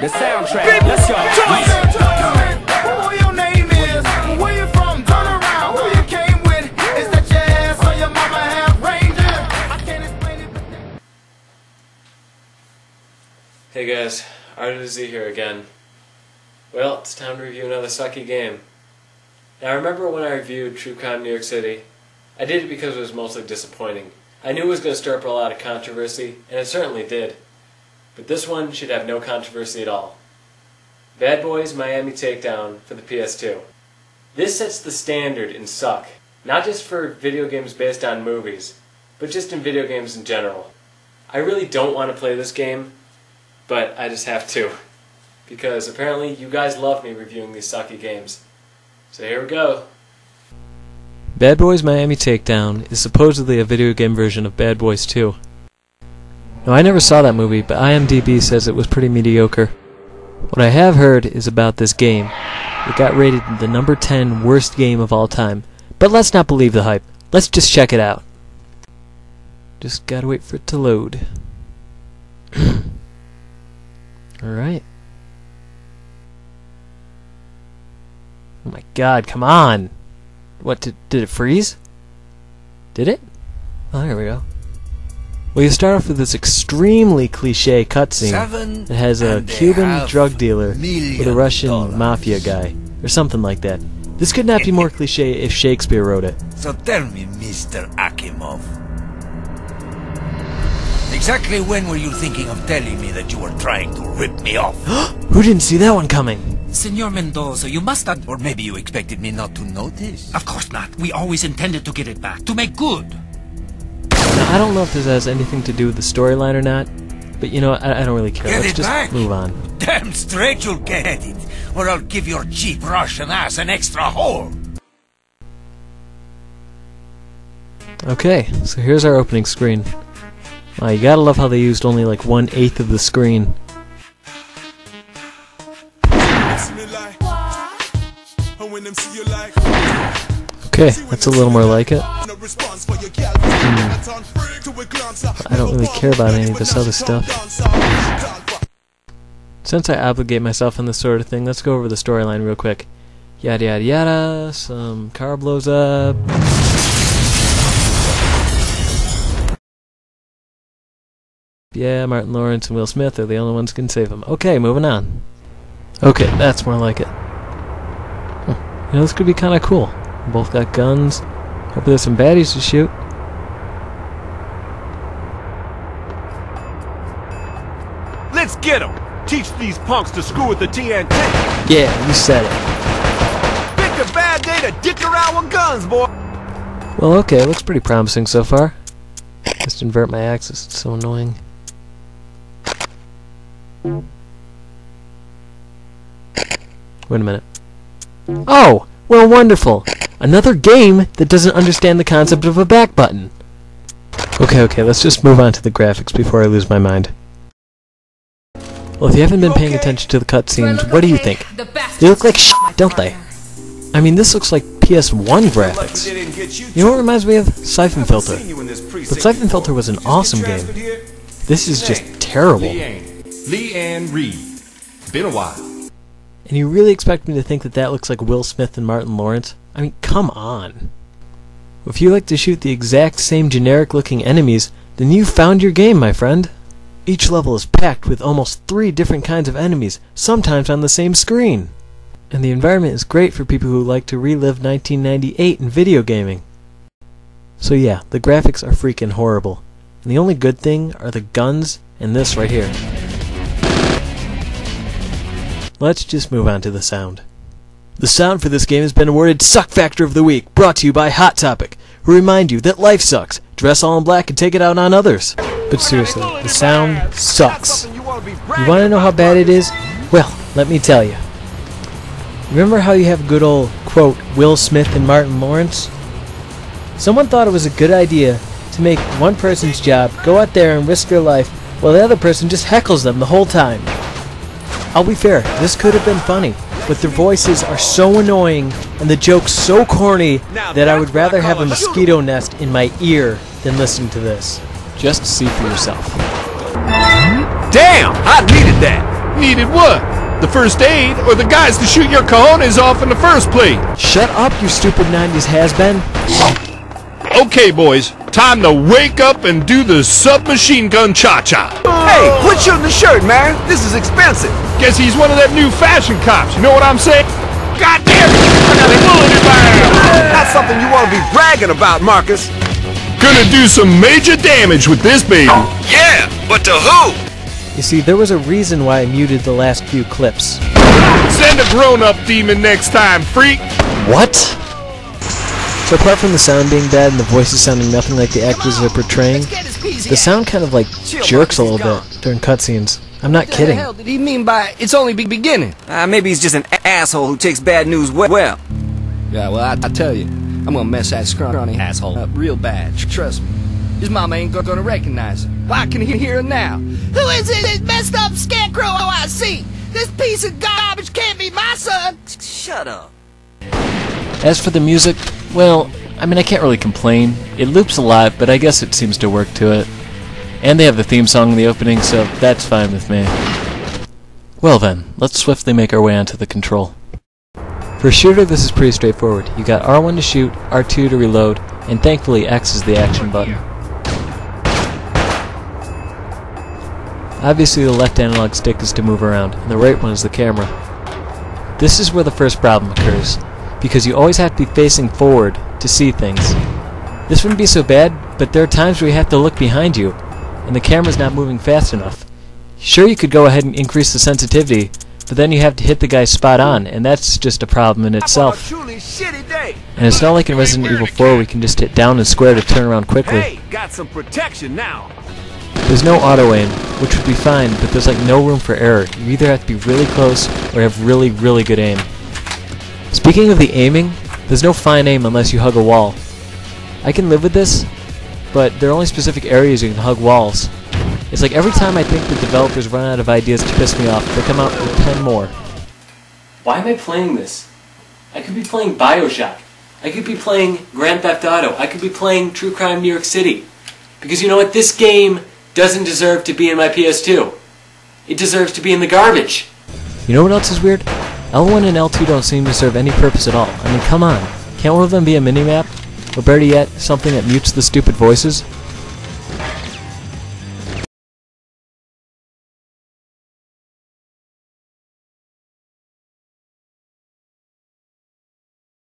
The soundtrack. Let's go. Who your name is? Where you from? Turn around. Who you came with? Is that your ass or your mama half ranger? I can't explain it. Hey guys, R2Z here again. Well, it's time to review another sucky game. Now I remember when I reviewed TrueCon New York City, I did it because it was mostly disappointing. I knew it was going to stir up a lot of controversy, and it certainly did. But this one should have no controversy at all. Bad Boys Miami Takedown for the PS2. This sets the standard in suck, not just for video games based on movies, but just in video games in general. I really don't want to play this game, but I just have to, because apparently you guys love me reviewing these sucky games. So here we go. Bad Boys Miami Takedown is supposedly a video game version of Bad Boys 2. Now, I never saw that movie, but IMDb says it was pretty mediocre. What I have heard is about this game. It got rated the number 10 worst game of all time. But let's not believe the hype. Let's just check it out. Just gotta wait for it to load. Alright. Oh my god, come on! What, did it freeze? Did it? Oh, there we go. Well, you start off with this extremely cliche cutscene that has a Cuban drug dealer with a Russian mafia guy, or something like that. This could not be more cliche if Shakespeare wrote it. So tell me, Mr. Akimov, exactly when were you thinking of telling me that you were trying to rip me off? Who didn't see that one coming? Senor Mendoza, you must not... Or maybe you expected me not to notice? Of course not. We always intended to get it back, to make good. Now, I don't know if this has anything to do with the storyline or not, but you know, I don't really care. Let's just move on. Damn straight you'll get it, or I'll give your cheap Russian ass an extra hole. Okay, so here's our opening screen. Wow, you gotta love how they used only like 1/8 of the screen. Okay, that's a little more like it. I don't really care about any of this other stuff. Since I obligate myself on this sort of thing, let's go over the storyline real quick. Yada yada yada, some car blows up. Yeah, Martin Lawrence and Will Smith are the only ones who can save him. Okay, moving on. Okay, that's more like it. You know, this could be kind of cool. Both got guns. Hope there's some baddies to shoot. Let's get them. Teach these punks to screw with the TNT. Yeah, you said it. Pick a bad day to dick around with guns, boy. Well, okay, looks pretty promising so far. Just invert my axis. It's so annoying. Wait a minute. Oh! Well, wonderful! Another game that doesn't understand the concept of a back button. Okay, let's just move on to the graphics before I lose my mind. Well, if you haven't been paying attention to the cutscenes, what do you think? They look like shit, don't they? I mean, this looks like PS1 graphics. You know what reminds me of? Siphon Filter. But Siphon Filter was an awesome game. This is just terrible. Leanne Reed. Been a while. And you really expect me to think that that looks like Will Smith and Martin Lawrence? I mean, come on. If you like to shoot the exact same generic-looking enemies, then you've found your game, my friend. Each level is packed with almost 3 different kinds of enemies, sometimes on the same screen. And the environment is great for people who like to relive 1998 in video gaming. So yeah, the graphics are freaking horrible. And the only good thing are the guns and this right here. Let's just move on to the sound. The sound for this game has been awarded Suck Factor of the Week, brought to you by Hot Topic, who remind you that life sucks. Dress all in black and take it out on others. But seriously, the sound sucks. You want to know how bad it is? Well, let me tell you. Remember how you have good old, quote, Will Smith and Martin Lawrence? Someone thought it was a good idea to make one person's job go out there and risk their life while the other person just heckles them the whole time. I'll be fair, this could have been funny, but their voices are so annoying and the jokes so corny that I would rather have a mosquito nest in my ear than listen to this. Just see for yourself. Damn! I needed that! Needed what? The first aid or the guys to shoot your cojones off in the first place? Shut up, you stupid 90s has-been. Okay, boys. Time to wake up and do the submachine gun cha-cha. Hey, quit shooting the shirt, man. This is expensive. Guess he's one of them new fashion cops. You know what I'm saying? God damn it! I got a bullet in my ass. That's something you want to be bragging about, Marcus. Gonna do some major damage with this baby. Yeah, but to who? You see, there was a reason why I muted the last few clips. Send a grown-up demon next time, freak. What? So apart from the sound being bad and the voices sounding nothing like the actors are portraying, the sound kind of like jerks a little bit during cutscenes. I'm not kidding. What the hell did he mean by it's only beginning? Maybe he's just an asshole who takes bad news well. Yeah, well, I tell you, I'm gonna mess that scrawny asshole up real bad. Trust me. His mama ain't gonna recognize him. Why can he hear her now? Who is this messed up scarecrow I see? This piece of garbage can't be my son! Shut up. As for the music, well, I mean, I can't really complain. It loops a lot, but I guess it seems to work to it. And they have the theme song in the opening, so that's fine with me. Well then, let's swiftly make our way onto the control. For a shooter, this is pretty straightforward. You got R1 to shoot, R2 to reload, and thankfully X is the action button. Obviously the left analog stick is to move around, and the right one is the camera. This is where the first problem occurs, because you always have to be facing forward to see things. This wouldn't be so bad, but there are times where you have to look behind you, and the camera's not moving fast enough. Sure, you could go ahead and increase the sensitivity, but then you have to hit the guy spot on, and that's just a problem in itself. And it's not like in Resident Evil 4 where we can just hit down and square to turn around quickly. Hey, got some protection now. There's no auto aim, which would be fine, but there's like no room for error. You either have to be really close or have really, really good aim. Speaking of the aiming, there's no fine aim unless you hug a wall. I can live with this, but there are only specific areas you can hug walls. It's like every time I think the developers run out of ideas to piss me off, they come out with 10 more. Why am I playing this? I could be playing Bioshock. I could be playing Grand Theft Auto. I could be playing True Crime New York City. Because you know what? This game doesn't deserve to be in my PS2. It deserves to be in the garbage. You know what else is weird? L1 and L2 don't seem to serve any purpose at all. I mean, come on. Can't one of them be a minimap? Or better yet, something that mutes the stupid voices?